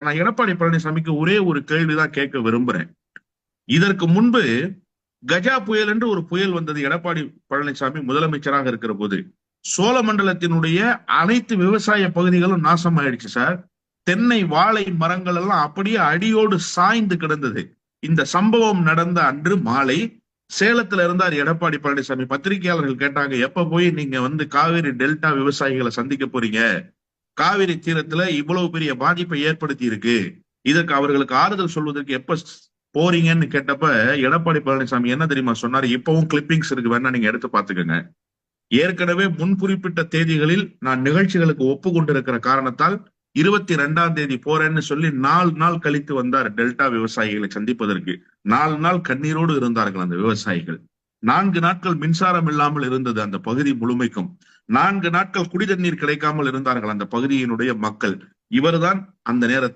நான் எடப்பாடி பழனிசாமிக்கு ஒரே ஒரு கேள்விதான் கேட்க விரும்புறேன். இதற்கு முன்பு கஜா புயல் என்று ஒரு புயல் வந்தது எடப்பாடி பழனிசாமி முதலமைச்சராக இருக்கிற போது. சோழமண்டலத்தினுடைய அனைத்து விவசாய பகுதிகளும் நாசம் ஆயிடுச்சு சார். தென்னை வாழை மரங்கள் எல்லாம் அப்படியே அடியோடு சாய்ந்து கிடந்தது. இந்த சம்பவம் நடந்த அன்று மாலை சேலத்துல இருந்தார் எடப்பாடி பழனிசாமி. பத்திரிகையாளர்கள் கேட்டாங்க, எப்ப போய் நீங்க காவிரி டெல்டா விவசாயிகளை சந்திக்க போறீங்க? காவிரி தீரத்துல இவ்வளவு பெரிய பாதிப்பை ஏற்படுத்தி இருக்கு, இதற்கு அவர்களுக்கு ஆறுதல் சொல்வதற்கு எப்ப போறீங்கன்னு கேட்டப்ப எடப்பாடி பழனிசாமி என்ன தெரியுமா சொன்னாரு? இப்பவும் கிளிப்பிங்ஸ் இருக்கு, வேணா நீங்க எடுத்து பாத்துக்கோங்க. ஏற்கனவே முன் குறிப்பிட்ட தேதிகளில் நான் நிகழ்ச்சிகளுக்கு ஒப்பு கொண்டிருக்கிற காரணத்தால் 22ஆம் தேதி போறேன்னு சொல்லி 4 நாள் கழித்து வந்தார் டெல்டா விவசாயிகளை சந்திப்பதற்கு. 4 நாள் கண்ணீரோடு இருந்தார்கள் அந்த விவசாயிகள். 4 நாட்கள் மின்சாரம் இல்லாமல் இருந்தது அந்த பகுதி முழுமைக்கும். 4 நாட்கள் குடிதண்ணீர் கிடைக்காமல் இருந்தார்கள் அந்த பகுதியினுடைய மக்கள். இவர்தான் அந்த நேரத்தில்